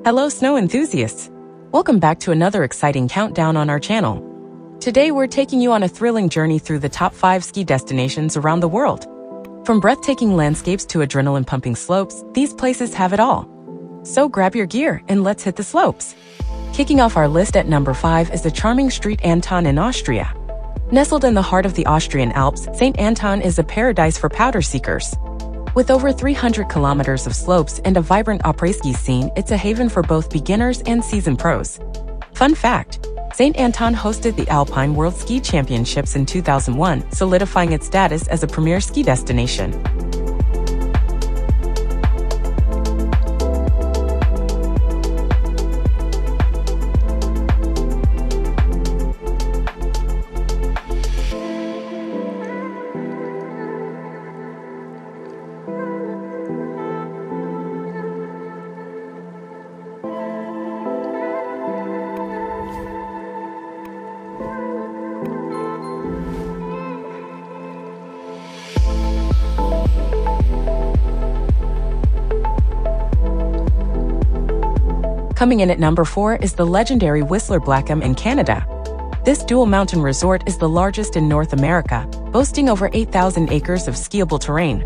Hello snow enthusiasts! Welcome back to another exciting countdown on our channel. Today we're taking you on a thrilling journey through the top 5 ski destinations around the world. From breathtaking landscapes to adrenaline-pumping slopes, these places have it all. So grab your gear and let's hit the slopes. Kicking off our list at number 5 is the charming St. Anton in Austria. Nestled in the heart of the Austrian Alps, St. Anton is a paradise for powder seekers. With over 300 kilometers of slopes and a vibrant après-ski scene, it's a haven for both beginners and seasoned pros. Fun fact, St. Anton hosted the Alpine World Ski Championships in 2001, solidifying its status as a premier ski destination. Coming in at number 4 is the legendary Whistler Blackcomb in Canada. This dual mountain resort is the largest in North America, boasting over 8,000 acres of skiable terrain.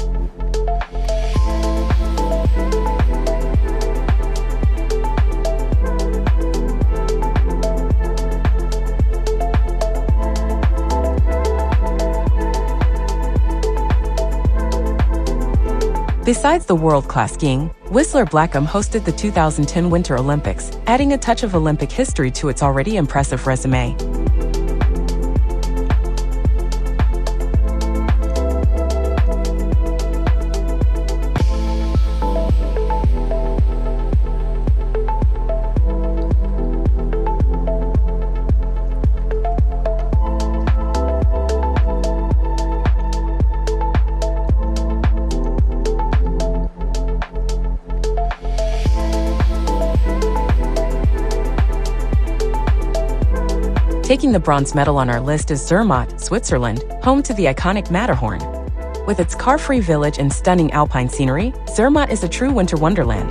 Besides the world-class skiing, Whistler Blackcomb hosted the 2010 Winter Olympics, adding a touch of Olympic history to its already impressive resume. Taking the bronze medal on our list is Zermatt, Switzerland, home to the iconic Matterhorn. With its car-free village and stunning alpine scenery, Zermatt is a true winter wonderland.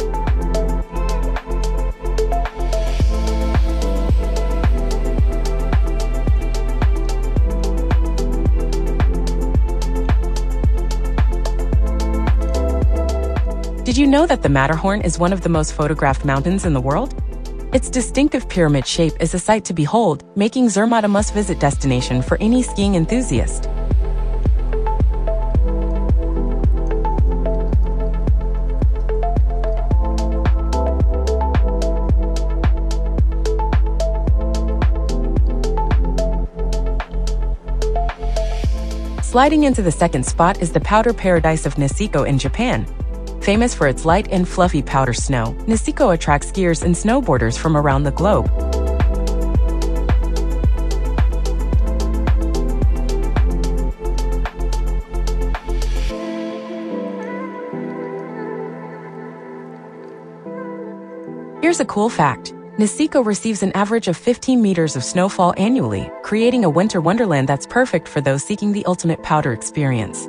Did you know that the Matterhorn is one of the most photographed mountains in the world? Its distinctive pyramid shape is a sight to behold, making Zermatt a must-visit destination for any skiing enthusiast. Sliding into the second spot is the powder paradise of Niseko in Japan. Famous for its light and fluffy powder snow, Niseko attracts skiers and snowboarders from around the globe. Here's a cool fact. Niseko receives an average of 15 meters of snowfall annually, creating a winter wonderland that's perfect for those seeking the ultimate powder experience.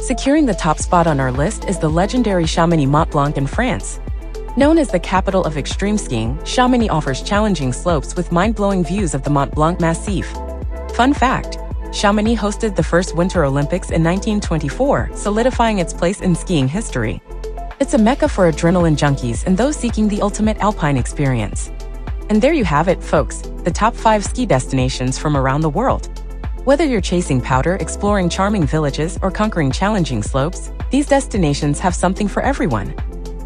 Securing the top spot on our list is the legendary Chamonix-Mont Blanc in France. Known as the capital of extreme skiing, Chamonix offers challenging slopes with mind-blowing views of the Mont Blanc Massif. Fun fact, Chamonix hosted the first Winter Olympics in 1924, solidifying its place in skiing history. It's a mecca for adrenaline junkies and those seeking the ultimate alpine experience. And there you have it, folks, the top 5 ski destinations from around the world. Whether you're chasing powder, exploring charming villages, or conquering challenging slopes, these destinations have something for everyone.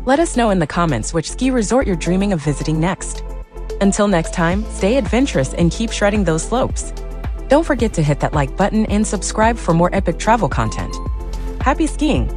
Let us know in the comments which ski resort you're dreaming of visiting next. Until next time, stay adventurous and keep shredding those slopes. Don't forget to hit that like button and subscribe for more epic travel content. Happy skiing!